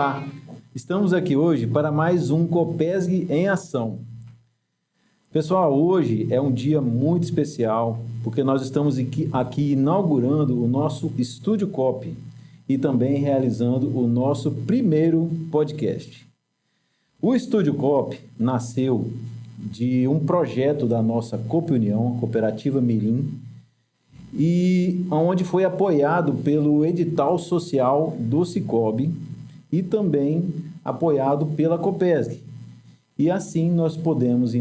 Olá, estamos aqui hoje para mais um Copesg em Ação. Pessoal, hoje é um dia muito especial porque nós estamos aqui inaugurando o nosso Estúdio Cop e também realizando o nosso primeiro podcast. O Estúdio Cop nasceu de um projeto da nossa Coop União, Cooperativa Mirim, e onde foi apoiado pelo edital social do Cicobi e também apoiado pela Copesg. E assim nós pudemos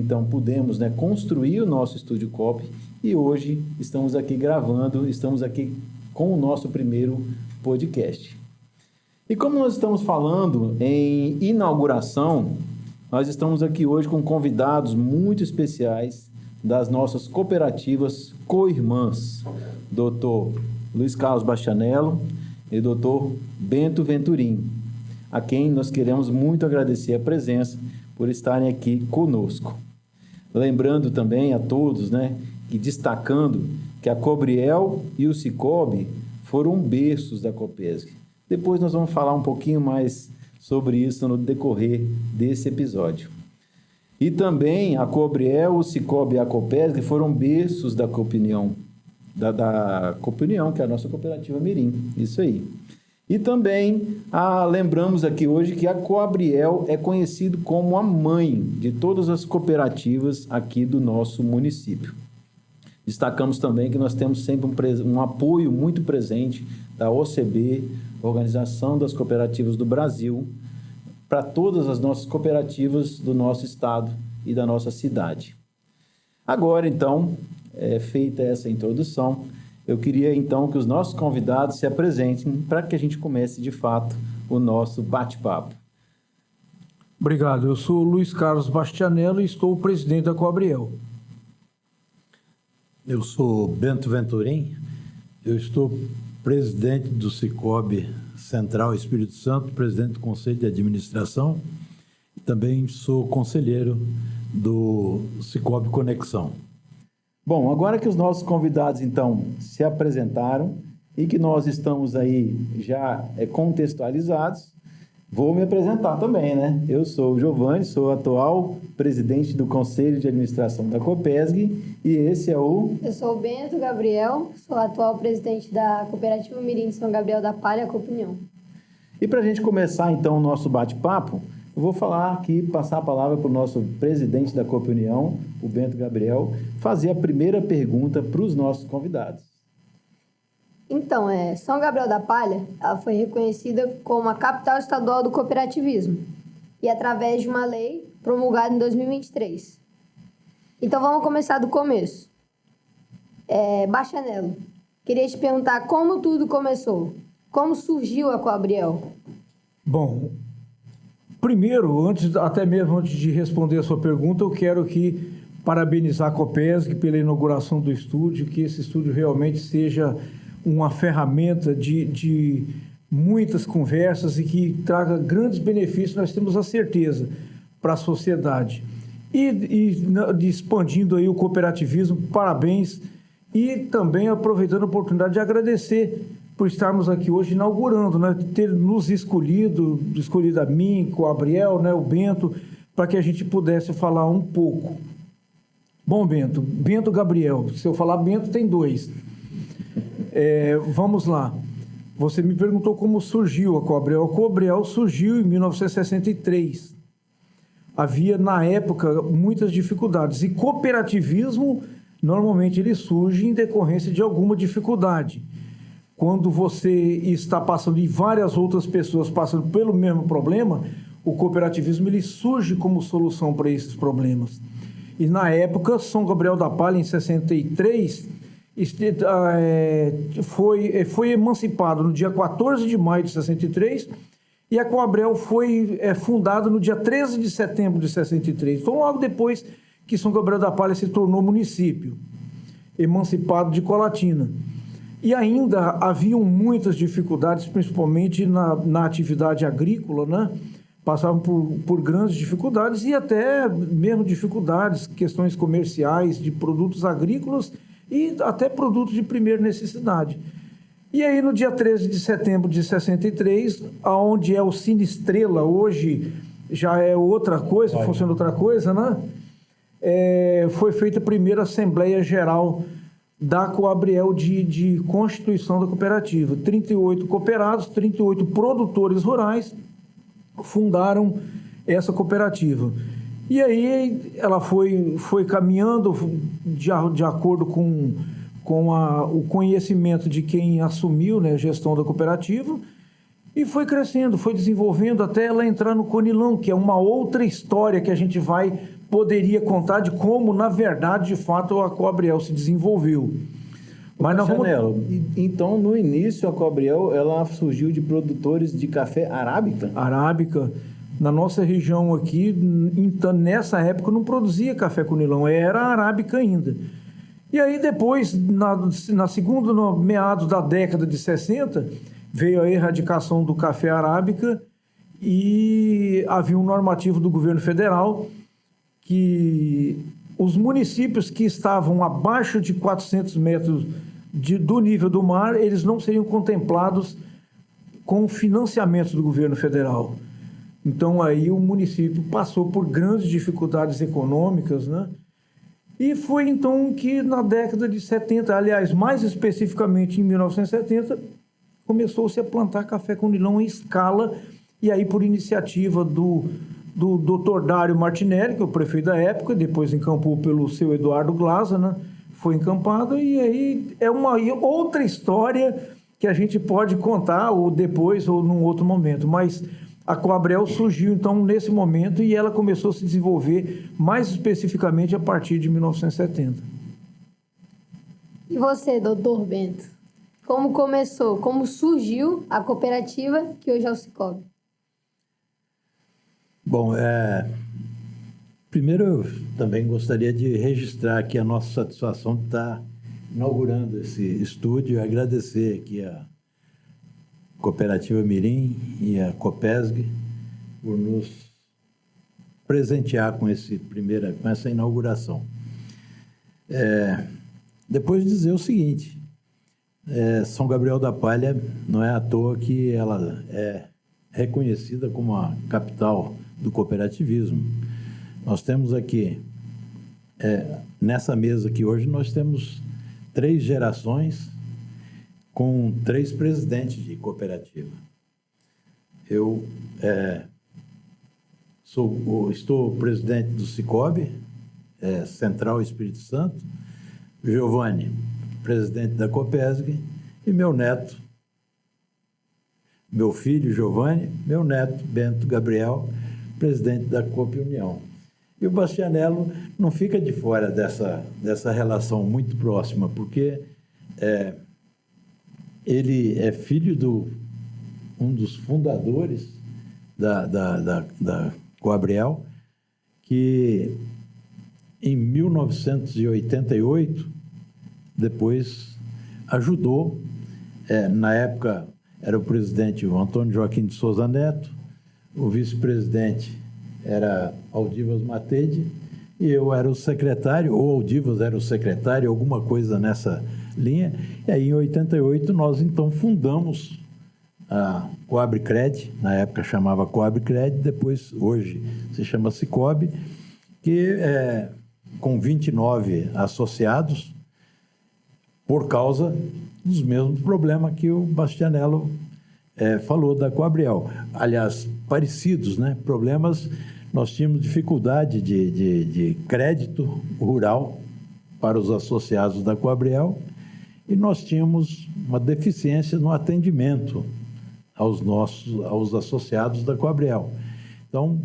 construir o nosso Estúdio Cop e hoje estamos aqui gravando, estamos aqui com o nosso primeiro podcast. E como nós estamos falando em inauguração, nós estamos aqui hoje com convidados muito especiais das nossas cooperativas co-irmãs, Dr. Luiz Carlos Bastianello e Dr. Bento Venturim, a quem nós queremos muito agradecer a presença por estarem aqui conosco. Lembrando também a todos, e destacando que a Cobriel e o Cicobi foram berços da Copesg. Depois nós vamos falar um pouquinho mais sobre isso no decorrer desse episódio. E também a Cobriel, o Cicobi e a Copesg foram berços da Coop União, da Coop União, que é a nossa cooperativa Mirim. Isso aí. E também lembramos aqui hoje que a Cobriel é conhecido como a mãe de todas as cooperativas aqui do nosso município. Destacamos também que nós temos sempre um apoio muito presente da OCB, Organização das Cooperativas do Brasil, para todas as nossas cooperativas do nosso estado e da nossa cidade. Agora, então, feita essa introdução, eu queria, então, que os nossos convidados se apresentem para que a gente comece, de fato, o nosso bate-papo. Obrigado. Eu sou Luiz Carlos Bastianello e estou o presidente da Cobriel. Eu sou Bento Venturim, eu estou presidente do Cicobi Central Espírito Santo, presidente do Conselho de Administração e também sou conselheiro do Cicobi Conexão. Bom, agora que os nossos convidados, então, se apresentaram e que nós estamos aí já contextualizados, vou me apresentar também, Eu sou o Giovanni, sou o atual presidente do Conselho de Administração da Copesg e esse é o... Eu sou o Bento Gabriel, sou o atual presidente da Cooperativa Mirim de São Gabriel da Palha, Coop União. E para a gente começar, então, o nosso bate-papo, eu vou falar aqui, passar a palavra para o nosso presidente da Coop União, o Bento Gabriel, fazer a primeira pergunta para os nossos convidados. Então, São Gabriel da Palha, ela foi reconhecida como a capital estadual do cooperativismo e através de uma lei promulgada em 2023. Então, vamos começar do começo. Bastianello, queria te perguntar como tudo começou. Como surgiu a Cobriel? Bom, primeiro, até mesmo antes de responder a sua pergunta, eu quero aqui parabenizar a Copesg pela inauguração do estúdio, que esse estúdio realmente seja uma ferramenta de muitas conversas e que traga grandes benefícios, nós temos a certeza, para a sociedade. E expandindo aí o cooperativismo, parabéns. E também aproveitando a oportunidade de agradecer por estarmos aqui hoje inaugurando, ter nos escolhido a mim, com o Gabriel, o Bento, para que a gente pudesse falar um pouco. Bom, Bento Gabriel, se eu falar Bento, tem dois. Vamos lá. Você me perguntou como surgiu a Cobriel. A Cobriel surgiu em 1963. Havia, na época, muitas dificuldades. E cooperativismo, normalmente, ele surge em decorrência de alguma dificuldade. Quando você está passando e várias outras pessoas passando pelo mesmo problema, o cooperativismo ele surge como solução para esses problemas. E, na época, São Gabriel da Palha, em 63... foi emancipado no dia 14 de maio de 63 e a Cobriel foi fundada no dia 13 de setembro de 63. Então, logo depois que São Gabriel da Palha se tornou município, emancipado de Colatina. E ainda haviam muitas dificuldades, principalmente na atividade agrícola, Passavam por grandes dificuldades e até mesmo dificuldades, questões comerciais de produtos agrícolas e até produtos de primeira necessidade. E aí, no dia 13 de setembro de 63, onde é o Cine Estrela, hoje já é outra coisa, funciona outra coisa, né? Foi feita a primeira Assembleia Geral da Coabriel de constituição da cooperativa. 38 cooperados, 38 produtores rurais fundaram essa cooperativa. E aí ela foi caminhando de acordo com o conhecimento de quem assumiu, né, a gestão da cooperativa, e foi crescendo, foi desenvolvendo até ela entrar no Conilão, que é uma outra história que a gente poderia contar de como, na verdade, de fato, a Coabriel se desenvolveu. Mas nós então, no início, a Coabriel, ela surgiu de produtores de café arábica? Arábica. Na nossa região aqui, então, nessa época, não produzia café Conilão, era arábica ainda. E aí depois, na segunda, no meados da década de 60, veio a erradicação do café arábica e havia um normativo do governo federal que os municípios que estavam abaixo de 400 metros do nível do mar, eles não seriam contemplados com financiamento do governo federal. Então aí o município passou por grandes dificuldades econômicas, né? E foi então que na década de 70, aliás, mais especificamente em 1970, começou-se a plantar café Conilão em escala, e aí por iniciativa do Dr. Dário Martinelli, que é o prefeito da época, depois encampou pelo seu Eduardo Glaza, né? Foi encampado, e aí é uma outra história que a gente pode contar ou depois ou num outro momento, mas a Coabriel surgiu, então, nesse momento, e ela começou a se desenvolver mais especificamente a partir de 1970. E você, doutor Bento? Como começou, como surgiu a cooperativa que hoje é o Sicoob? Bom, primeiro eu também gostaria de registrar aqui a nossa satisfação de estar inaugurando esse estúdio e agradecer aqui a Cooperativa Mirim e a Copesg por nos presentear com essa inauguração. Depois dizer o seguinte, São Gabriel da Palha não é à toa que ela é reconhecida como a capital do cooperativismo. Nós temos aqui, nessa mesa aqui hoje, nós temos 3 gerações com 3 presidentes de cooperativa. Eu estou presidente do Sicoob, Central Espírito Santo, Giovanni, presidente da Copesg, e meu neto, meu filho Giovanni, meu neto Bento Gabriel, presidente da Coop União. E o Bastianello não fica de fora dessa relação muito próxima, porque ele é filho de um dos fundadores da Coabriel, que em 1988, depois ajudou, na época era o presidente o Antônio Joaquim de Souza Neto, o vice-presidente era Aldivas Matede, e eu era o secretário, ou Aldivas era o secretário, alguma coisa nessa linha. E aí, em 88, nós então fundamos a Coabcred, na época chamava Coabcred, depois, hoje, se chama Sicoob, que com 29 associados, por causa dos mesmos problemas que o Bastianello falou da Coabriel. Aliás, parecidos, né? Problemas, nós tínhamos dificuldade de crédito rural para os associados da Coabriel e nós tínhamos uma deficiência no atendimento aos associados da Coabriel. Então,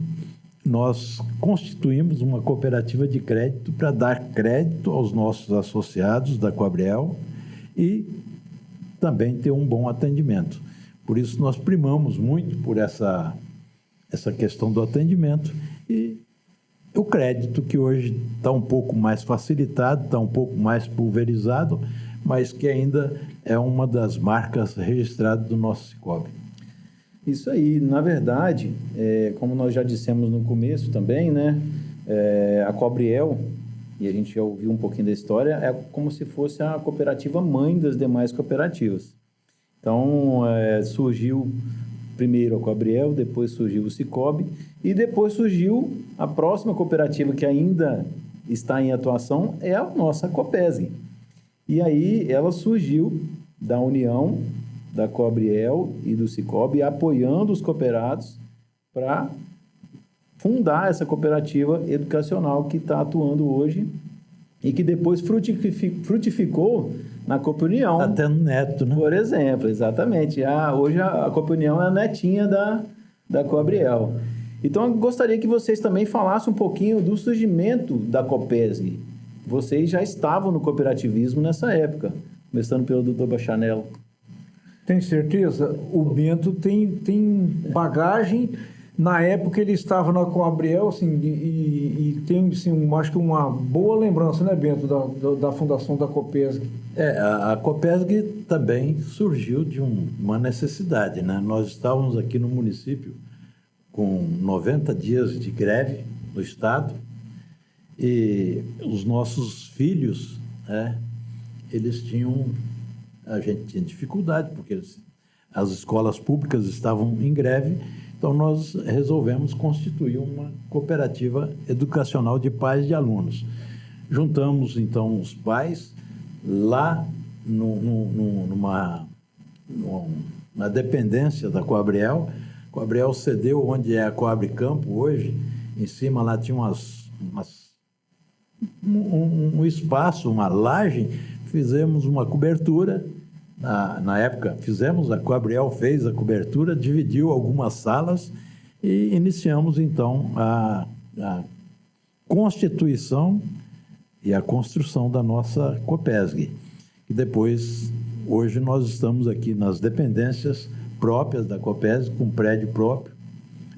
nós constituímos uma cooperativa de crédito para dar crédito aos nossos associados da Coabriel e também ter um bom atendimento. Por isso, nós primamos muito por essa questão do atendimento e o crédito, que hoje está um pouco mais facilitado, está um pouco mais pulverizado, mas que ainda é uma das marcas registradas do nosso Sicoob. Isso aí, na verdade, como nós já dissemos no começo também, né, a Coabriel, e a gente já ouviu um pouquinho da história, é como se fosse a cooperativa mãe das demais cooperativas. Então, surgiu primeiro a Coabriel, depois surgiu o Cicobi, e depois surgiu a próxima cooperativa que ainda está em atuação, é a nossa Copesg. E aí ela surgiu da união da Coabriel e do Cicobi, apoiando os cooperados para fundar essa cooperativa educacional que está atuando hoje e que depois frutificou na Copa União. Até no Neto, né? Por exemplo, exatamente. Hoje a Copa União é a netinha da Coabriel. Então, eu gostaria que vocês também falassem um pouquinho do surgimento da Copesg. Vocês já estavam no cooperativismo nessa época, começando pelo doutor Bachanello. Tem certeza? O Bento tem bagagem. Na época ele estava na Coabriel, assim, e tem, assim, acho que uma boa lembrança, né, Bento, da fundação da Copesg. A Copesg também surgiu de uma necessidade, né? Nós estávamos aqui no município com 90 dias de greve no Estado e os nossos filhos, né, a gente tinha dificuldade, porque as escolas públicas estavam em greve. Então, nós resolvemos constituir uma cooperativa educacional de pais de alunos. Juntamos, então, os pais lá na dependência da Coabriel. A Coabriel cedeu onde é a Coabre Campo hoje. Em cima lá tinha um espaço, uma laje. Fizemos uma cobertura. Na época, a Coabriel fez a cobertura, dividiu algumas salas e iniciamos, então, a constituição e a construção da nossa Copesg. E depois, hoje, nós estamos aqui nas dependências próprias da Copesg, com prédio próprio,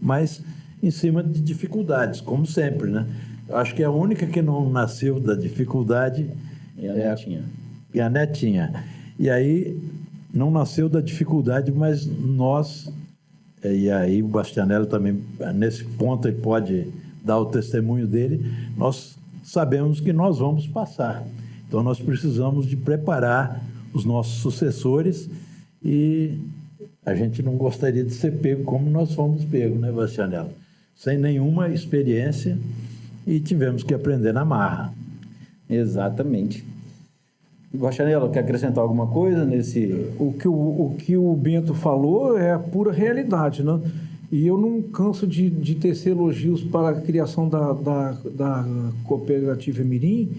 mas em cima de dificuldades, como sempre, né? Eu acho que a única que não nasceu da dificuldade é a netinha. E aí, não nasceu da dificuldade, mas nós, e aí o Bastianello também, nesse ponto, ele pode dar o testemunho dele, nós sabemos que nós vamos passar. Então, nós precisamos de preparar os nossos sucessores e a gente não gostaria de ser pego como nós fomos pegos, né, Bastianello? Sem nenhuma experiência e tivemos que aprender na marra. Exatamente. Bachanello, quer acrescentar alguma coisa nesse... O que o Bento falou é a pura realidade, né? E eu não canso de tecer elogios para a criação da cooperativa Mirim.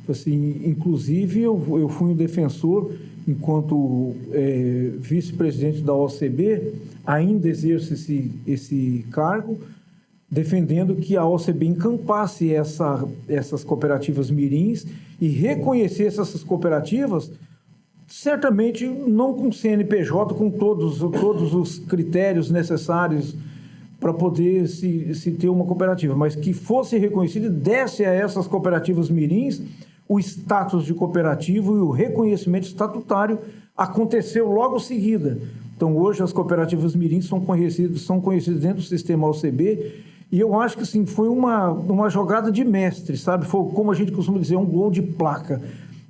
Assim, inclusive, eu fui um defensor, enquanto vice-presidente da OCB, ainda exerço esse cargo, defendendo que a OCB encampasse essas cooperativas mirins e reconhecesse essas cooperativas, certamente não com CNPJ, com todos os critérios necessários para poder se ter uma cooperativa, mas que fosse reconhecido e desse a essas cooperativas mirins o status de cooperativa e o reconhecimento estatutário aconteceu logo em seguida. Então, hoje, as cooperativas mirins são conhecidas dentro do sistema OCB. E eu acho que, assim, foi uma jogada de mestre, sabe? Foi, como a gente costuma dizer, um gol de placa.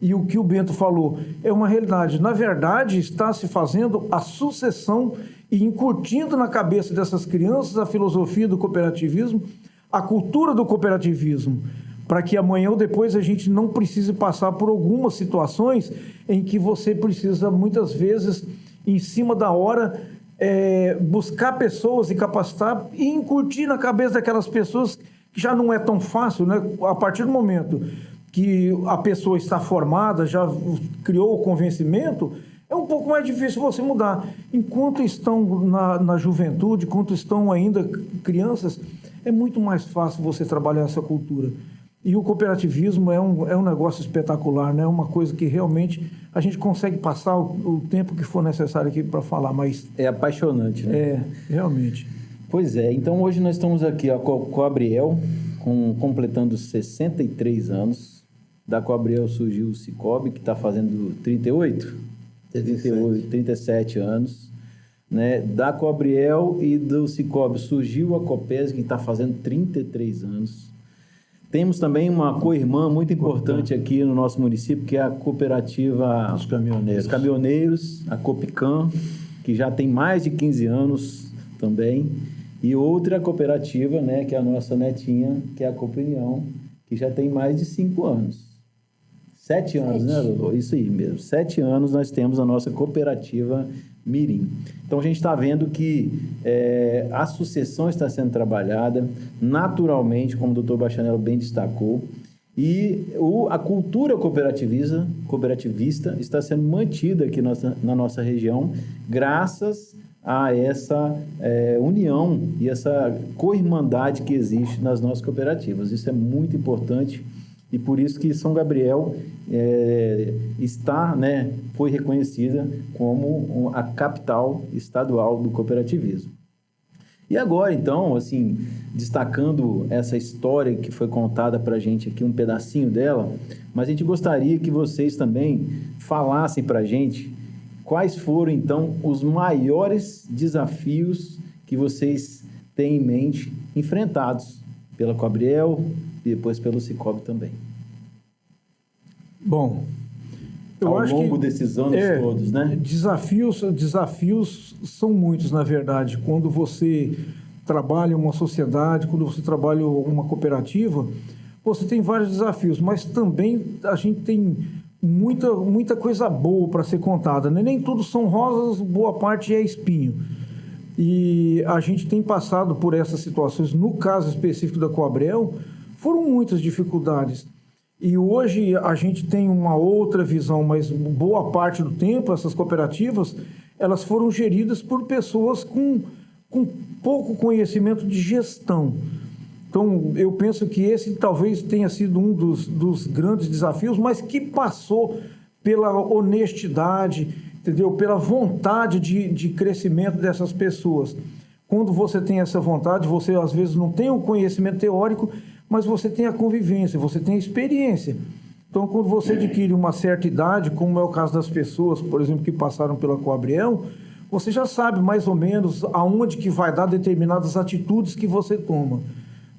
E o que o Bento falou é uma realidade. Na verdade, está se fazendo a sucessão e incutindo na cabeça dessas crianças a filosofia do cooperativismo, a cultura do cooperativismo, para que amanhã ou depois a gente não precise passar por algumas situações em que você precisa, muitas vezes, em cima da hora, buscar pessoas e capacitar e incutir na cabeça daquelas pessoas que já não é tão fácil, né? A partir do momento que a pessoa está formada, já criou o convencimento, é um pouco mais difícil você mudar. Enquanto estão na juventude, enquanto estão ainda crianças, é muito mais fácil você trabalhar essa cultura. E o cooperativismo é um negócio espetacular, né? É uma coisa que realmente a gente consegue passar o tempo que for necessário aqui para falar, mas... É apaixonante, né? Realmente. Pois é, então hoje nós estamos aqui com a Coabriel, completando 63 anos. Da Coabriel surgiu o Cicobi, que está fazendo 37 anos. Né? Da Coabriel e do Cicobi surgiu a Copesg, que está fazendo 33 anos. Temos também uma co-irmã muito importante aqui no nosso município, que é a cooperativa Os caminhoneiros. dos caminhoneiros, a Copicam, que já tem mais de 15 anos também. E outra cooperativa, né, que é a nossa netinha, que é a Copinião, que já tem mais de 5 anos. 7 anos, né, Lolo? Isso aí mesmo. 7 anos nós temos a nossa cooperativa Mirim. Então, a gente está vendo que a sucessão está sendo trabalhada naturalmente, como o doutor Bachanello bem destacou, e a cultura cooperativista está sendo mantida aqui na nossa região, graças a essa união e essa co-irmandade que existe nas nossas cooperativas. Isso é muito importante. E por isso que São Gabriel foi reconhecida como a capital estadual do cooperativismo. E agora, então, assim, destacando essa história que foi contada para a gente aqui, um pedacinho dela, mas a gente gostaria que vocês também falassem para a gente quais foram, então, os maiores desafios que vocês têm em mente enfrentados pela Coabriel e depois pelo Cicobi também. Bom, eu ao acho longo que desses anos todos, né? Desafios são muitos, na verdade. Quando você trabalha em uma sociedade, quando você trabalha em uma cooperativa, você tem vários desafios, mas também a gente tem muita coisa boa para ser contada, né? Nem tudo são rosas, boa parte é espinho. E a gente tem passado por essas situações. No caso específico da Coabriel, foram muitas dificuldades. E hoje a gente tem uma outra visão, mas boa parte do tempo, essas cooperativas, elas foram geridas por pessoas com pouco conhecimento de gestão. Então, eu penso que esse talvez tenha sido um dos grandes desafios, mas que passou pela honestidade, entendeu? Pela vontade de crescimento dessas pessoas. Quando você tem essa vontade, você às vezes não tem o conhecimento teórico, mas você tem a convivência, você tem a experiência. Então, quando você adquire uma certa idade, como é o caso das pessoas, por exemplo, que passaram pela Coabriel, você já sabe mais ou menos aonde que vai dar determinadas atitudes que você toma.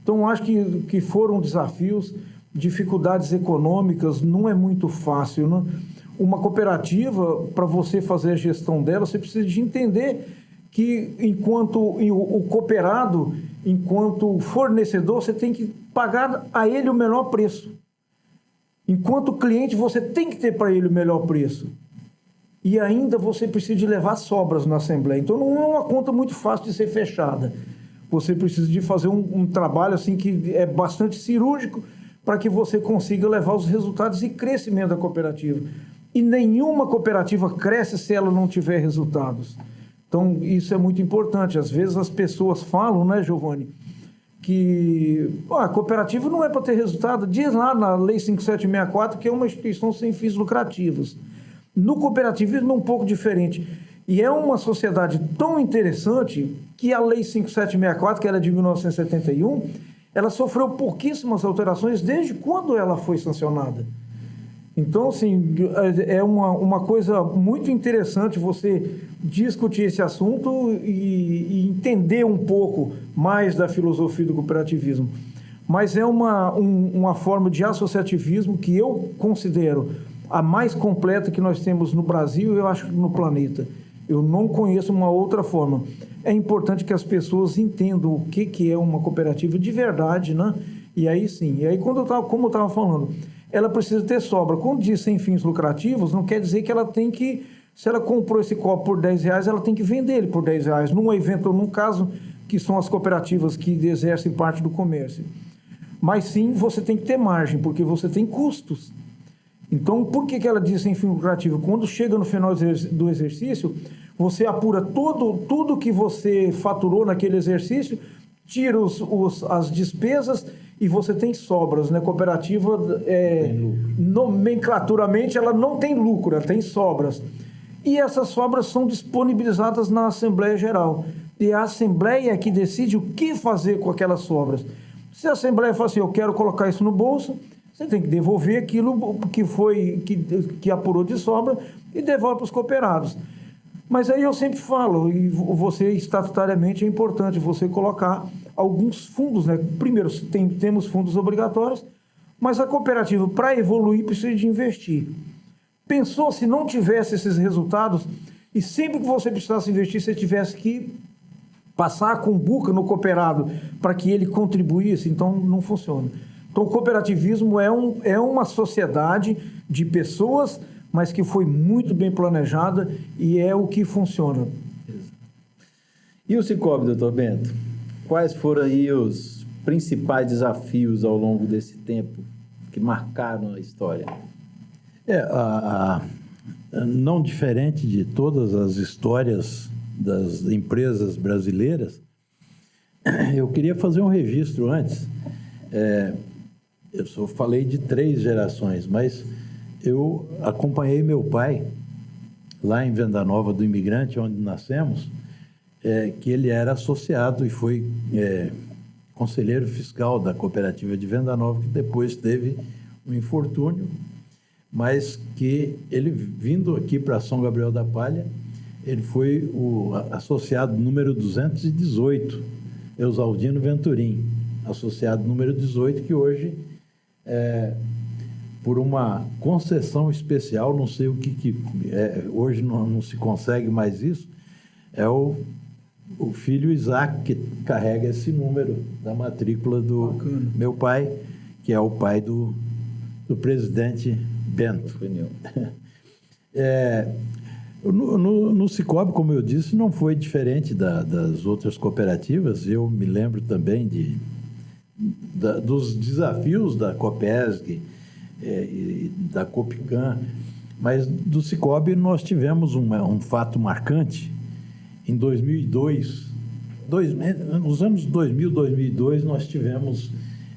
Então, acho que foram desafios, dificuldades econômicas, não é muito fácil, né? Uma cooperativa, para você fazer a gestão dela, você precisa de entender que o cooperado, enquanto fornecedor, você tem que pagar a ele o menor preço. Enquanto cliente, você tem que ter para ele o melhor preço. E ainda você precisa de levar sobras na Assembleia. Então, não é uma conta muito fácil de ser fechada. Você precisa de fazer um trabalho assim que é bastante cirúrgico para que você consiga levar os resultados e crescimento da cooperativa. E nenhuma cooperativa cresce se ela não tiver resultados. Então, isso é muito importante. Às vezes as pessoas falam, né, Giovanni, que a cooperativa não é para ter resultado. Diz lá na Lei 5764 que é uma instituição sem fins lucrativos. No cooperativismo é um pouco diferente. E é uma sociedade tão interessante que a Lei 5764, que era de 1971, ela sofreu pouquíssimas alterações desde quando ela foi sancionada. Então, assim, é uma coisa muito interessante você discutir esse assunto e entender um pouco mais da filosofia do cooperativismo. Mas é uma forma de associativismo que eu considero a mais completa que nós temos no Brasil e eu acho que no planeta. Eu não conheço uma outra forma. É importante que as pessoas entendam o que é uma cooperativa de verdade, né? E aí sim. E aí, como eu estava falando, ela precisa ter sobra. Quando diz sem fins lucrativos, não quer dizer que ela tem que... Se ela comprou esse copo por R$10, ela tem que vender ele por R$10. Num evento ou num caso, que são as cooperativas que exercem parte do comércio. Mas sim, você tem que ter margem, porque você tem custos. Então, por que ela diz sem fim lucrativo? Quando chega no final do exercício, você apura tudo que você faturou naquele exercício, tira as despesas e você tem sobras, né? Cooperativa, nomenclaturamente, ela não tem lucro, ela tem sobras. E essas sobras são disponibilizadas na Assembleia Geral. E a Assembleia é que decide o que fazer com aquelas sobras. Se a Assembleia fala assim, eu quero colocar isso no bolso, você tem que devolver aquilo que apurou de sobra e devolve para os cooperados. Mas aí eu sempre falo, e você estatutariamente é importante você colocar alguns fundos, né? Primeiro, temos fundos obrigatórios, mas a cooperativa, para evoluir, precisa de investir. Pensou se não tivesse esses resultados e sempre que você precisasse investir, você tivesse que passar a cumbuca no cooperado para que ele contribuísse? Então não funciona. Então o cooperativismo é uma sociedade de pessoas, mas que foi muito bem planejada e é o que funciona. E o Cicobi, doutor Bento? Quais foram aí os principais desafios ao longo desse tempo que marcaram a história? Não diferente de todas as histórias das empresas brasileiras, eu queria fazer um registro antes. Eu só falei de 3 gerações, mas eu acompanhei meu pai lá em Venda Nova do Imigrante, onde nascemos, que ele era associado e foi conselheiro fiscal da cooperativa de Venda Nova, que depois teve um infortúnio, mas que ele, vindo aqui para São Gabriel da Palha, ele foi o associado número 218, Eusaldino Venturim, associado número 18, que hoje, por uma concessão especial, não sei o que hoje não se consegue mais isso, é o filho Isaac que carrega esse número da matrícula do meu pai, que é o pai do presidente Bento. No Cicobi, como eu disse, não foi diferente das outras cooperativas. Eu me lembro também dos desafios da Copesg e da Copicam, mas do Cicobi nós tivemos um fato marcante. Em 2002, nos anos 2000, 2002, nós tivemos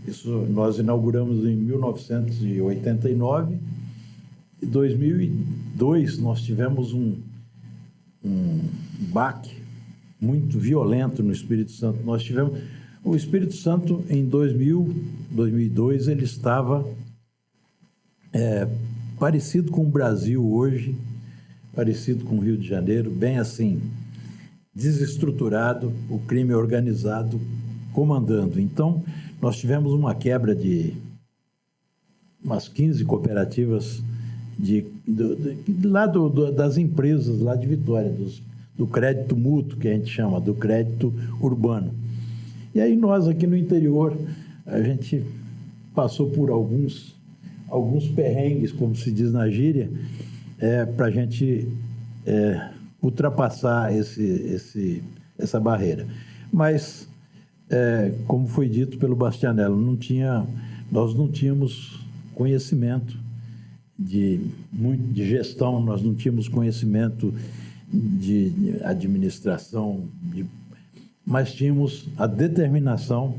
isso. Nós inauguramos em 1989. Em 2002, nós tivemos um baque muito violento no Espírito Santo. Nós tivemos o Espírito Santo em 2002, ele estava parecido com o Brasil hoje, parecido com o Rio de Janeiro, bem assim, desestruturado, o crime organizado comandando. Então, nós tivemos uma quebra de umas 15 cooperativas das empresas lá de Vitória, do crédito mútuo, que a gente chama, do crédito urbano. E aí nós aqui no interior, a gente passou por alguns perrengues, como se diz na gíria, para a gente ultrapassar essa barreira. Mas, como foi dito pelo Bastianello, nós não tínhamos conhecimento de gestão, nós não tínhamos conhecimento de administração, mas tínhamos a determinação,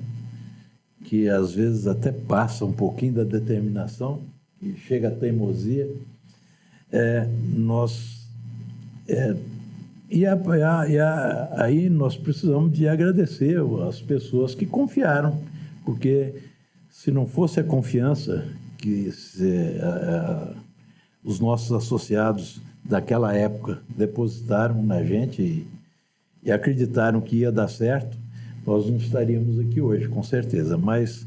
que às vezes até passa um pouquinho da determinação, e chega a teimosia. Aí nós precisamos de agradecer as pessoas que confiaram, porque se não fosse a confiança que os nossos associados daquela época depositaram na gente e acreditaram que ia dar certo, nós não estaríamos aqui hoje, com certeza. Mas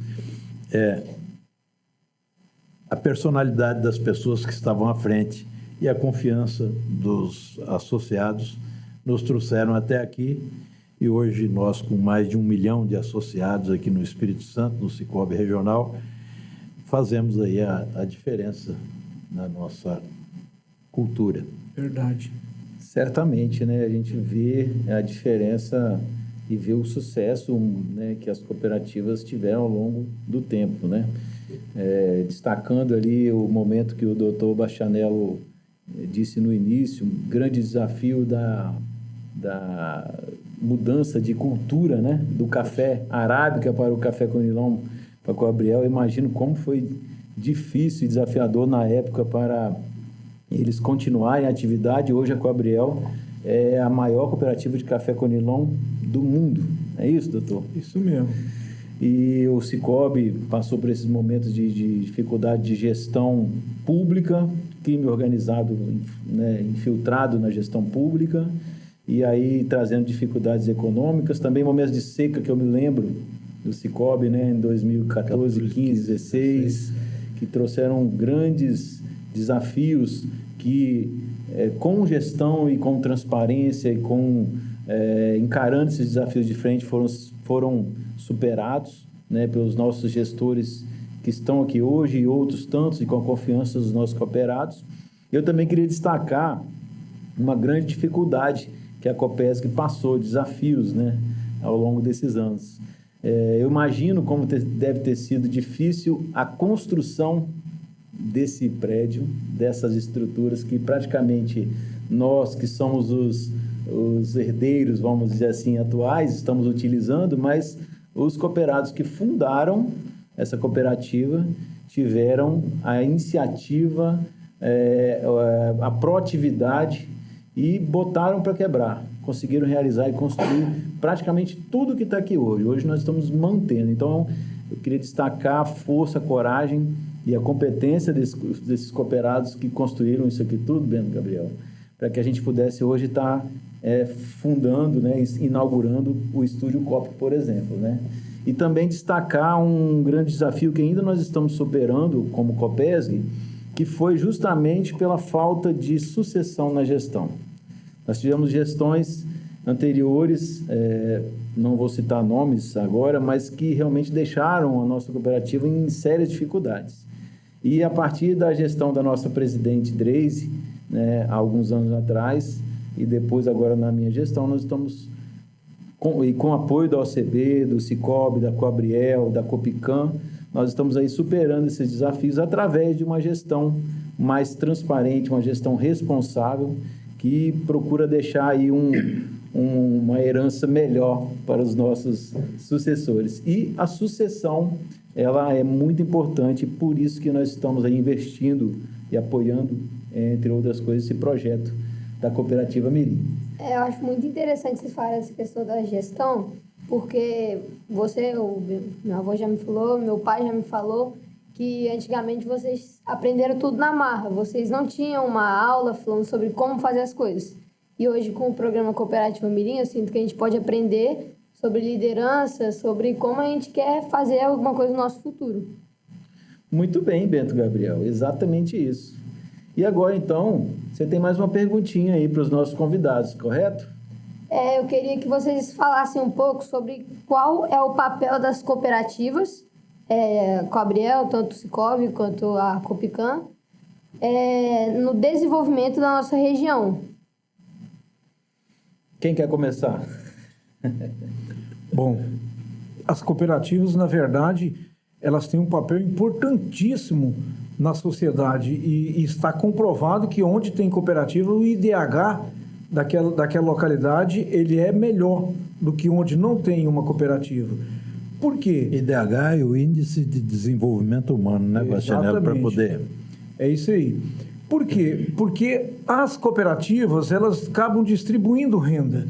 a personalidade das pessoas que estavam à frente e a confiança dos associados nos trouxeram até aqui, e hoje nós, com mais de 1 milhão de associados aqui no Espírito Santo, no Cicobi Regional, fazemos aí a diferença na nossa cultura. Verdade. Certamente, né? A gente vê a diferença e vê o sucesso, né, que as cooperativas tiveram ao longo do tempo, né? Destacando ali o momento que o doutor Bastianello disse no início, um grande desafio da mudança de cultura, né? Do café arábica para o café conilon para Coabriel. Eu imagino como foi difícil e desafiador na época para eles continuarem a atividade. Hoje a Coabriel é a maior cooperativa de café conilon do mundo. É isso, doutor? Isso mesmo. E o Cicobi passou por esses momentos de dificuldade de gestão pública, crime organizado, né, infiltrado na gestão pública, e aí trazendo dificuldades econômicas, também momentos de seca que eu me lembro do Cicobi, né, em 2014, 15, 16, que trouxeram grandes desafios que, com gestão e com transparência e encarando esses desafios de frente, foram superados, né, pelos nossos gestores que estão aqui hoje e outros tantos, e com a confiança dos nossos cooperados. Eu também queria destacar uma grande dificuldade que a Copesc passou, desafios, né, ao longo desses anos. Eu imagino como deve ter sido difícil a construção desse prédio, dessas estruturas que praticamente nós, que somos os herdeiros, vamos dizer assim, atuais, estamos utilizando, mas os cooperados que fundaram essa cooperativa tiveram a iniciativa, a proatividade e botaram para quebrar. Conseguiram realizar e construir praticamente tudo que está aqui hoje. Hoje nós estamos mantendo. Então, eu queria destacar a força, a coragem e a competência desses cooperados que construíram isso aqui tudo, Bento, Gabriel, para que a gente pudesse hoje estar fundando, né, inaugurando o Estúdio Copo, por exemplo, né? E também destacar um grande desafio que ainda nós estamos superando como Copesc, que foi justamente pela falta de sucessão na gestão. Nós tivemos gestões anteriores, não vou citar nomes agora, mas que realmente deixaram a nossa cooperativa em sérias dificuldades. E a partir da gestão da nossa presidente Dreise, né, há alguns anos atrás, e depois agora na minha gestão, nós estamos, com o apoio da OCB, do Cicobi, da Coabriel, da Copicam, nós estamos aí superando esses desafios através de uma gestão mais transparente, uma gestão responsável, que procura deixar aí uma herança melhor para os nossos sucessores. E a sucessão, ela é muito importante, por isso que nós estamos aí investindo e apoiando, entre outras coisas, esse projeto da Cooperativa Mirim. Eu acho muito interessante vocês falarem essa questão da gestão, porque meu avô já me falou, meu pai já me falou, que antigamente vocês aprenderam tudo na marra, vocês não tinham uma aula falando sobre como fazer as coisas. E hoje, com o programa Cooperativa Mirim, eu sinto que a gente pode aprender sobre liderança, sobre como a gente quer fazer alguma coisa no nosso futuro. Muito bem, Bento Gabriel, exatamente isso. E agora, então, você tem mais uma perguntinha aí para os nossos convidados, correto? Eu queria que vocês falassem um pouco sobre qual é o papel das cooperativas, Coabriel, tanto o Cicobi quanto a Copicam, no desenvolvimento da nossa região. Quem quer começar? Bom, as cooperativas, na verdade, elas têm um papel importantíssimo na sociedade e está comprovado que onde tem cooperativa, o IDH daquela localidade, ele é melhor do que onde não tem uma cooperativa. Por quê? IDH é o Índice de Desenvolvimento Humano, né, Bastianello, para poder... É isso aí. Por quê? Porque as cooperativas, elas acabam distribuindo renda.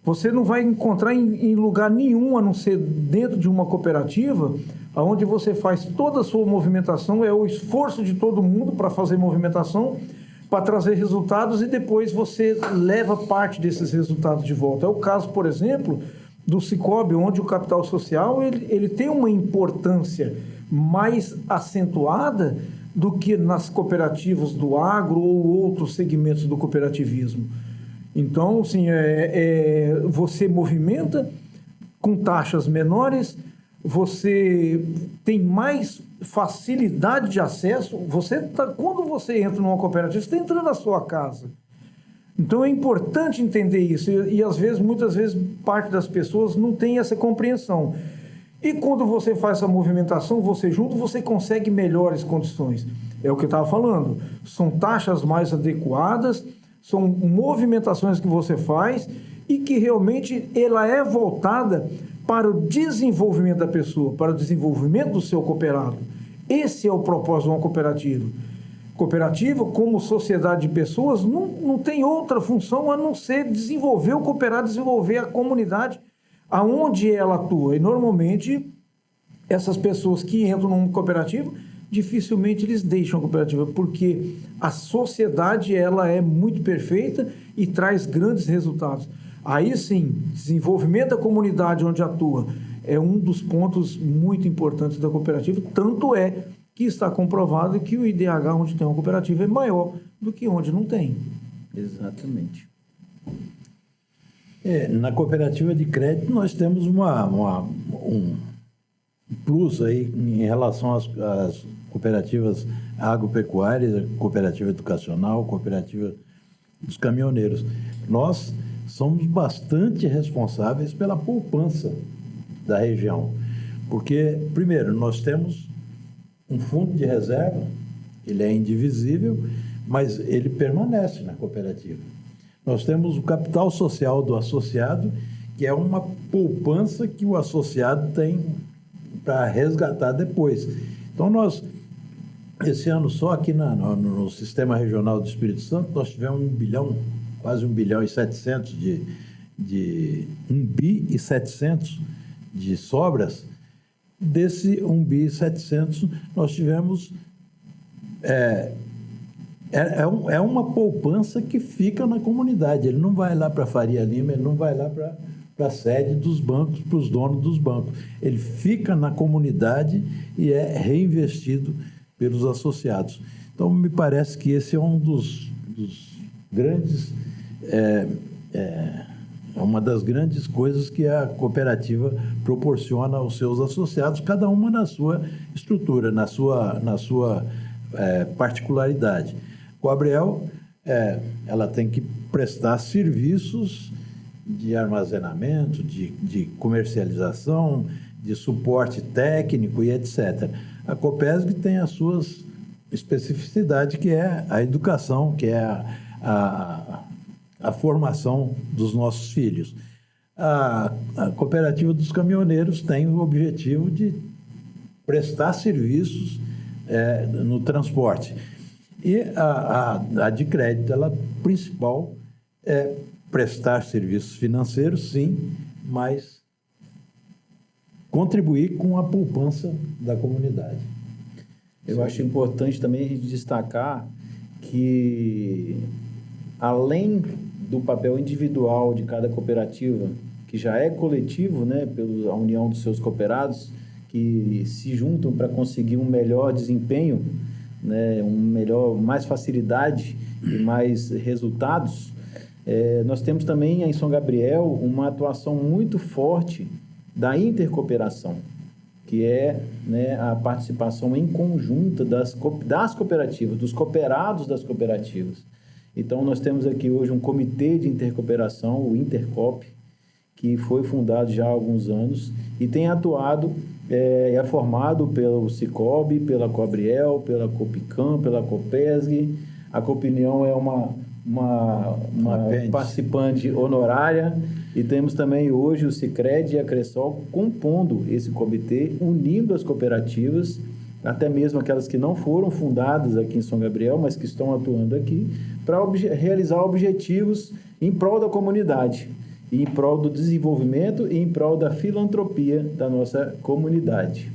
Você não vai encontrar em lugar nenhum, a não ser dentro de uma cooperativa, onde você faz toda a sua movimentação, é o esforço de todo mundo para fazer movimentação, para trazer resultados, e depois você leva parte desses resultados de volta. É o caso, por exemplo, do Cicobi, onde o capital social ele tem uma importância mais acentuada do que nas cooperativas do agro ou outros segmentos do cooperativismo. Então, assim, você movimenta com taxas menores, você tem mais facilidade de acesso. Quando você entra numa cooperativa, você está entrando na sua casa. Então, é importante entender isso. E às vezes, muitas vezes, parte das pessoas não tem essa compreensão. E quando você faz essa movimentação, você consegue melhores condições. É o que eu estava falando. São taxas mais adequadas, são movimentações que você faz e que realmente ela é voltada para o desenvolvimento da pessoa, para o desenvolvimento do seu cooperado. Esse é o propósito de uma cooperativa. Cooperativa, como sociedade de pessoas, não tem outra função a não ser desenvolver o cooperado, desenvolver a comunidade aonde ela atua. E, normalmente, essas pessoas que entram numa cooperativa dificilmente eles deixam a cooperativa, porque a sociedade ela é muito perfeita e traz grandes resultados. Aí sim, desenvolvimento da comunidade onde atua é um dos pontos muito importantes da cooperativa, tanto é que está comprovado que o IDH onde tem uma cooperativa é maior do que onde não tem. Exatamente. Na cooperativa de crédito nós temos um plus aí em relação às cooperativas agropecuárias, cooperativa educacional, cooperativa dos caminhoneiros. Nós somos bastante responsáveis pela poupança da região, porque, primeiro, nós temos um fundo de reserva, ele é indivisível, mas ele permanece na cooperativa. Nós temos o capital social do associado, que é uma poupança que o associado tem para resgatar depois. Então, esse ano só aqui no Sistema Regional do Espírito Santo, nós tivemos quase 1 bilhão e 700 1 bi e 700 de sobras. Desse 1 bi e 700, nós tivemos... É uma poupança que fica na comunidade. Ele não vai lá para a Faria Lima, ele não vai lá para a sede dos bancos, para os donos dos bancos. Ele fica na comunidade e é reinvestido pelos associados. Então, me parece que esse é um dos grandes... uma das grandes coisas que a cooperativa proporciona aos seus associados, cada uma na sua estrutura, na sua particularidade. Coabriel, ela tem que prestar serviços de armazenamento, de comercialização, de suporte técnico e etc. A Copesg tem as suas especificidades, que é a educação, que é a formação dos nossos filhos. A Cooperativa dos Caminhoneiros tem o objetivo de prestar serviços no transporte. E a de crédito, ela principal é prestar serviços financeiros, sim, mas contribuir com a poupança da comunidade. Eu acho importante também a gente destacar que, além do papel individual de cada cooperativa, que já é coletivo, né, pela união dos seus cooperados, que se juntam para conseguir um melhor desempenho, né, mais facilidade e mais resultados, nós temos também em São Gabriel uma atuação muito forte da intercooperação, que é, né, a participação em conjunta das cooperativas, dos cooperados das cooperativas. Então, nós temos aqui hoje um comitê de intercooperação, o Intercop, que foi fundado já há alguns anos e tem atuado, é formado pelo Cicobi, pela Coabriel, pela Copicam, pela Copesg. A Copinião é uma participante honorária, e temos também hoje o Sicredi e a Cressol compondo esse comitê, unindo as cooperativas, até mesmo aquelas que não foram fundadas aqui em São Gabriel, mas que estão atuando aqui, para realizar objetivos em prol da comunidade, em prol do desenvolvimento e em prol da filantropia da nossa comunidade.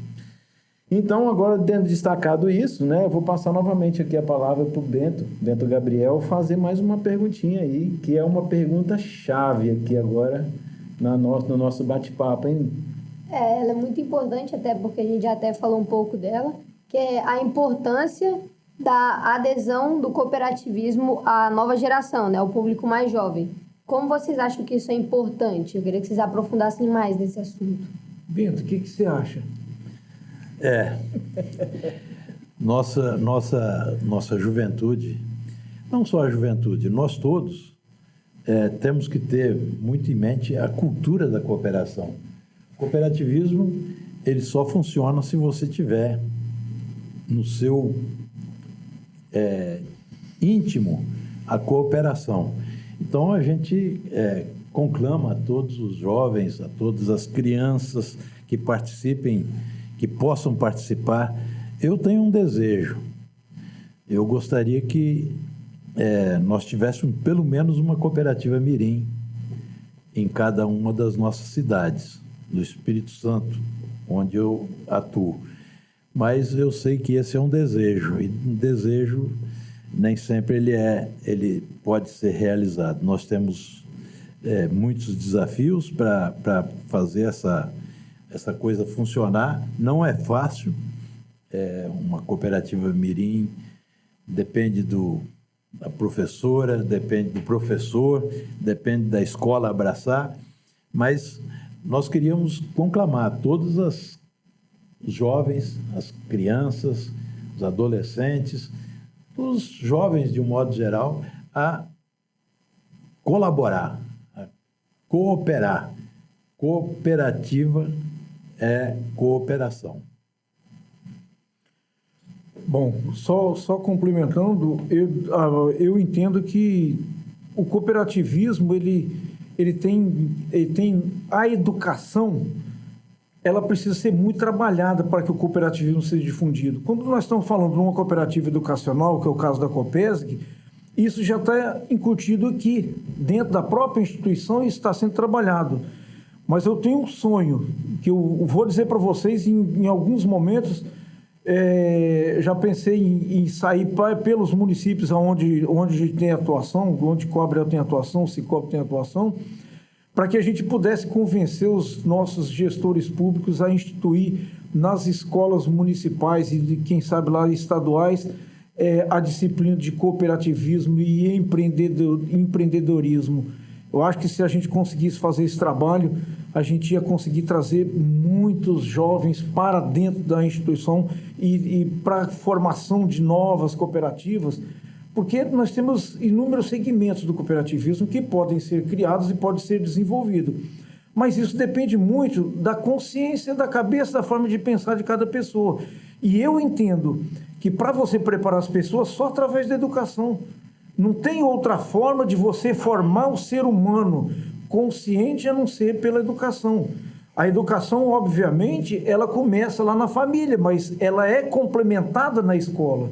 Então, agora, tendo destacado isso, né, eu vou passar novamente aqui a palavra para o Bento Gabriel, fazer mais uma perguntinha aí, que é uma pergunta-chave aqui agora no nosso bate-papo, hein? Ela é muito importante, até porque a gente já até falou um pouco dela, que é a importância da adesão do cooperativismo à nova geração, né, ao público mais jovem. Como vocês acham que isso é importante? Eu queria que vocês aprofundassem mais nesse assunto. Bento, o que você acha? Nossa juventude, não só a juventude, nós todos temos que ter muito em mente a cultura da cooperação. O cooperativismo, ele só funciona se você tiver no seu íntimo a cooperação. Então, a gente conclama a todos os jovens, a todas as crianças que participem, que possam participar. Eu tenho um desejo. Eu gostaria que nós tivéssemos pelo menos uma cooperativa mirim em cada uma das nossas cidades, do Espírito Santo, onde eu atuo. mas eu sei que esse é um desejo, e um desejo nem sempre ele pode ser realizado. Nós temos muitos desafios para fazer essa coisa funcionar. Não é fácil. Uma cooperativa mirim depende da professora, depende do professor, depende da escola abraçar, mas nós queríamos conclamar todos os jovens, as crianças, os adolescentes, os jovens de um modo geral, a colaborar, a cooperar. Cooperativa é cooperação. Bom, só complementando, eu entendo que o cooperativismo, ele tem a educação, ela precisa ser muito trabalhada para que o cooperativismo seja difundido. Quando nós estamos falando de uma cooperativa educacional, que é o caso da Copesc, isso já está incutido aqui, dentro da própria instituição, e está sendo trabalhado. Mas eu tenho um sonho, que eu vou dizer para vocês, em alguns momentos, já pensei em sair pelos municípios onde tem atuação, onde Cobrel tem atuação, o Cicobi tem atuação, para que a gente pudesse convencer os nossos gestores públicos a instituir nas escolas municipais e, quem sabe, lá estaduais, a disciplina de cooperativismo e empreendedorismo. Eu acho que se a gente conseguisse fazer esse trabalho, a gente ia conseguir trazer muitos jovens para dentro da instituição e para a formação de novas cooperativas, porque nós temos inúmeros segmentos do cooperativismo que podem ser criados e podem ser desenvolvidos. Mas isso depende muito da consciência, da cabeça, da forma de pensar de cada pessoa. E eu entendo que para você preparar as pessoas, só através da educação. Não tem outra forma de você formar o ser humano consciente a não ser pela educação. A educação, obviamente, ela começa lá na família, mas ela é complementada na escola.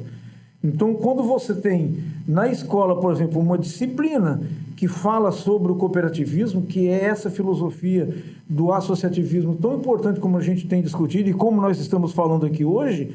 Então, quando você tem na escola, por exemplo, uma disciplina que fala sobre o cooperativismo, que é essa filosofia do associativismo tão importante como a gente tem discutido e como nós estamos falando aqui hoje,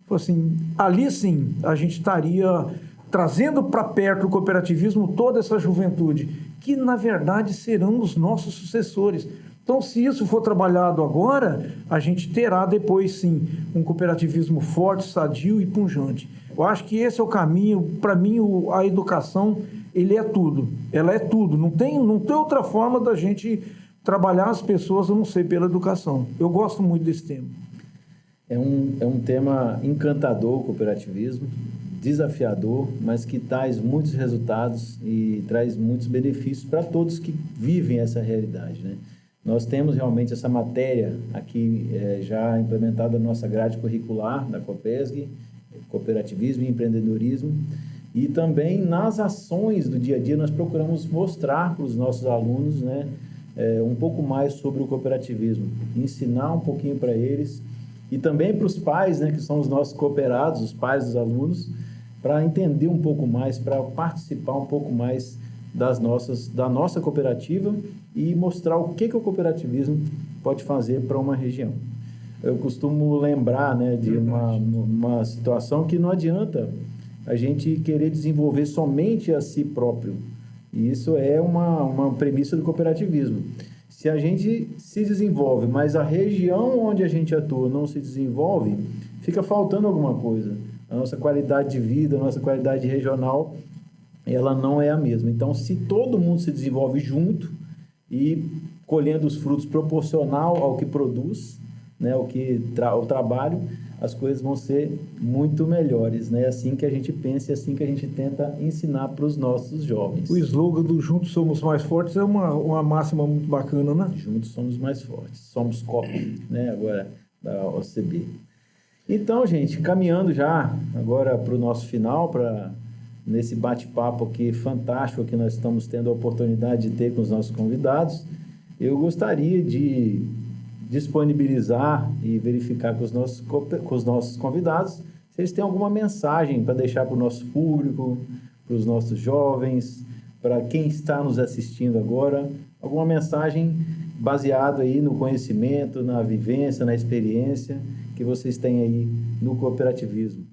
assim, ali sim a gente estaria trazendo para perto do cooperativismo toda essa juventude, que na verdade serão os nossos sucessores. Então, se isso for trabalhado agora, a gente terá depois, sim, um cooperativismo forte, sadio e pujante. Eu acho que esse é o caminho. Para mim, a educação, ela é tudo. Não tem outra forma da gente trabalhar as pessoas a não ser pela educação. Eu gosto muito desse tema. É um tema encantador, o cooperativismo, desafiador, mas que traz muitos resultados e traz muitos benefícios para todos que vivem essa realidade, né? Nós temos realmente essa matéria aqui já implementada na nossa grade curricular da Copesc, cooperativismo e empreendedorismo, e também nas ações do dia a dia nós procuramos mostrar para os nossos alunos, né, um pouco mais sobre o cooperativismo, ensinar um pouquinho para eles e também para os pais, né, que são os nossos cooperados, os pais dos alunos, para entender um pouco mais, para participar um pouco mais da nossa cooperativa e mostrar o que o cooperativismo pode fazer para uma região. Eu costumo lembrar, né, de uma situação que não adianta a gente querer desenvolver somente a si próprio. E isso é uma premissa do cooperativismo. Se a gente se desenvolve, mas a região onde a gente atua não se desenvolve, fica faltando alguma coisa. A nossa qualidade de vida, a nossa qualidade regional, ela não é a mesma. Então, se todo mundo se desenvolve junto e colhendo os frutos proporcional ao que produz, né, o trabalho, as coisas vão ser muito melhores, né? É assim que a gente pensa e assim que a gente tenta ensinar para os nossos jovens. O slogan do Juntos Somos Mais Fortes é uma máxima muito bacana, né? Juntos somos mais fortes. Somos COP, né? Agora, da OCB. Então, gente, caminhando já agora para o nosso final, nesse bate-papo aqui fantástico que nós estamos tendo a oportunidade de ter com os nossos convidados, eu gostaria de disponibilizar e verificar com os nossos convidados se eles têm alguma mensagem para deixar para o nosso público, para os nossos jovens, para quem está nos assistindo agora, alguma mensagem baseada aí no conhecimento, na vivência, na experiência, que vocês têm aí no cooperativismo?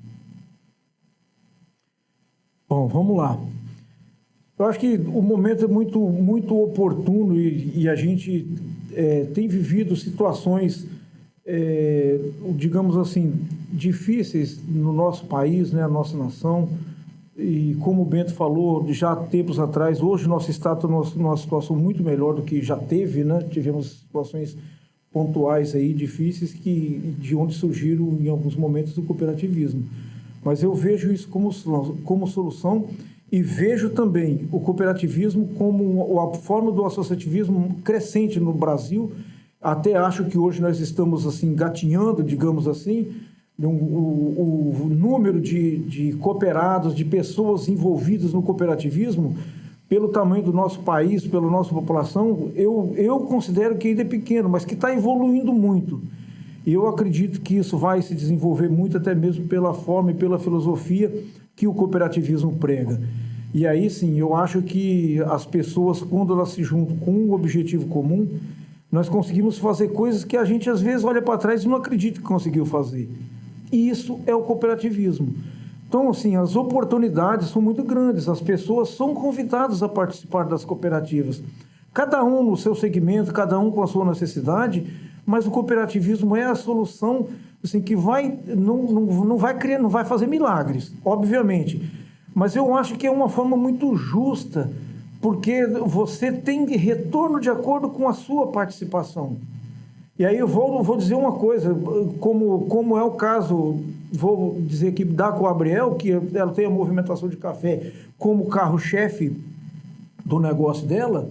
Bom, vamos lá. Eu acho que o momento é muito oportuno e a gente tem vivido situações, digamos assim, difíceis no nosso país, né, a nossa nação. E como o Bento falou, já há tempos atrás, hoje nosso estado está numa situação muito melhor do que já teve, né? Tivemos situações pontuais aí difíceis de onde surgiram em alguns momentos o cooperativismo. Mas eu vejo isso como solução e vejo também o cooperativismo como a forma do associativismo crescente no Brasil. Até acho que hoje nós estamos assim engatinhando, digamos assim, o número de cooperados, de pessoas envolvidas no cooperativismo, pelo tamanho do nosso país, pela nossa população, eu considero que ainda é pequeno, mas que está evoluindo muito. E eu acredito que isso vai se desenvolver muito, até mesmo pela forma e pela filosofia que o cooperativismo prega. E aí, sim, eu acho que as pessoas, quando elas se juntam com um objetivo comum, nós conseguimos fazer coisas que a gente, às vezes, olha para trás e não acredita que conseguiu fazer. E isso é o cooperativismo. Então, assim, as oportunidades são muito grandes, as pessoas são convidadas a participar das cooperativas. Cada um no seu segmento, cada um com a sua necessidade, mas o cooperativismo é a solução assim, que não vai fazer milagres, obviamente. Mas eu acho que é uma forma muito justa, porque você tem retorno de acordo com a sua participação. E aí eu vou dizer uma coisa, como é o caso, vou dizer aqui da Coabriel, que ela tem a movimentação de café como carro-chefe do negócio dela.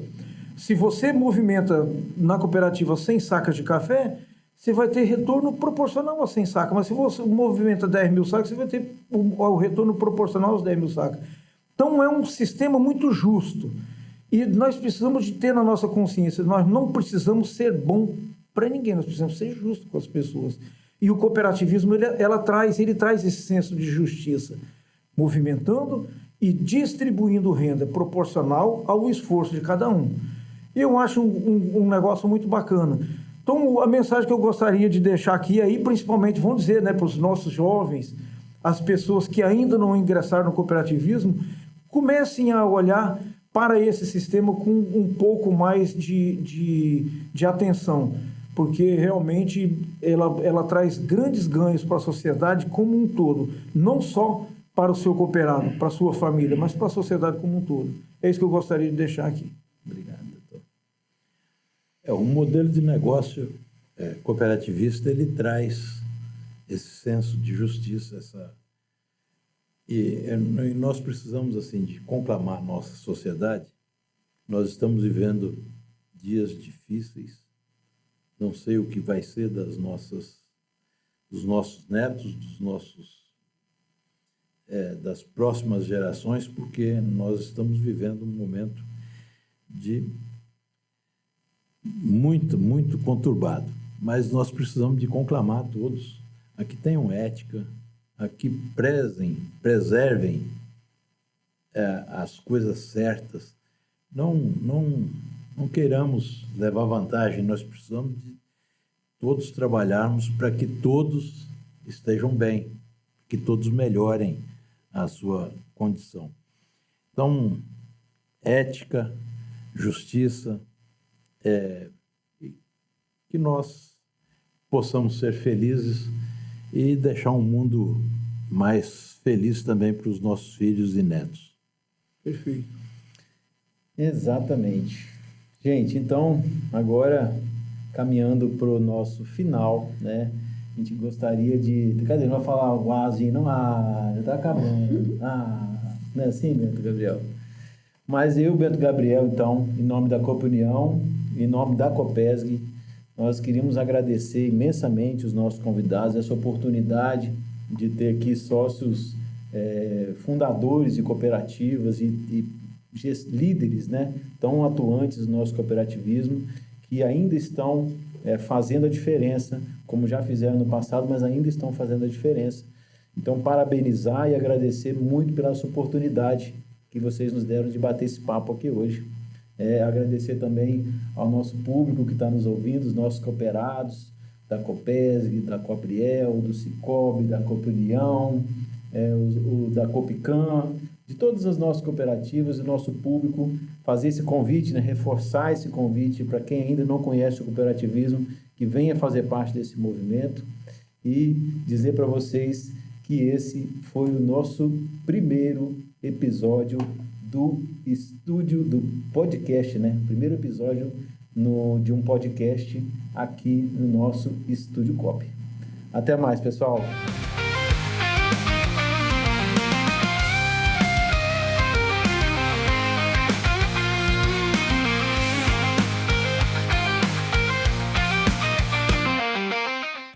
Se você movimenta na cooperativa 100 sacas de café, você vai ter retorno proporcional a 100 sacas. Mas se você movimenta 10 mil sacas, você vai ter o retorno proporcional aos 10 mil sacas. Então é um sistema muito justo. E nós precisamos de ter na nossa consciência, nós não precisamos ser bom para ninguém, nós precisamos ser justos com as pessoas. E o cooperativismo, ele traz esse senso de justiça, movimentando e distribuindo renda proporcional ao esforço de cada um. Eu acho um negócio muito bacana. Então, a mensagem que eu gostaria de deixar aqui, aí, principalmente, vamos dizer, né, para os nossos jovens, as pessoas que ainda não ingressaram no cooperativismo, comecem a olhar para esse sistema com um pouco mais de atenção, porque realmente ela traz grandes ganhos para a sociedade como um todo, não só para o seu cooperado, para a sua família, mas para a sociedade como um todo. É isso que eu gostaria de deixar aqui. Obrigado, doutor. O modelo de negócio cooperativista, ele traz esse senso de justiça, E nós precisamos, assim, de conclamar a nossa sociedade. Nós estamos vivendo dias difíceis. Não sei o que vai ser dos nossos netos, das próximas gerações, porque nós estamos vivendo um momento de muito conturbado. Mas nós precisamos de conclamar a todos a que tenham ética, a que preservem as coisas certas. Não queiramos levar vantagem, nós precisamos de todos trabalharmos para que todos estejam bem, que todos melhorem a sua condição. Então, ética, justiça, que nós possamos ser felizes e deixar um mundo mais feliz também para os nossos filhos e netos. Perfeito. Exatamente. Gente, então, agora, caminhando para o nosso final, né? A gente gostaria de... Cadê? Não vai falar o azinho, não? Já está acabando. Não é assim, Bento Gabriel? Mas eu, Bento Gabriel, então, em nome da Copa União, em nome da Copesg, nós queríamos agradecer imensamente os nossos convidados, essa oportunidade de ter aqui sócios fundadores de cooperativas e líderes, né, tão atuantes no nosso cooperativismo, que ainda estão fazendo a diferença, como já fizeram no passado, mas ainda estão fazendo a diferença. Então, parabenizar e agradecer muito pela essa oportunidade que vocês nos deram de bater esse papo aqui hoje. Agradecer também ao nosso público que está nos ouvindo, os nossos cooperados, da Copesg, da Copriel, do Cicobi, da Coopunião, da Copicam, de todas as nossas cooperativas e nosso público, fazer esse convite, né, reforçar esse convite para quem ainda não conhece o cooperativismo, que venha fazer parte desse movimento, e dizer para vocês que esse foi o nosso primeiro episódio do estúdio, do podcast, né? Primeiro episódio de um podcast aqui no nosso Estúdio Cop. Até mais, pessoal!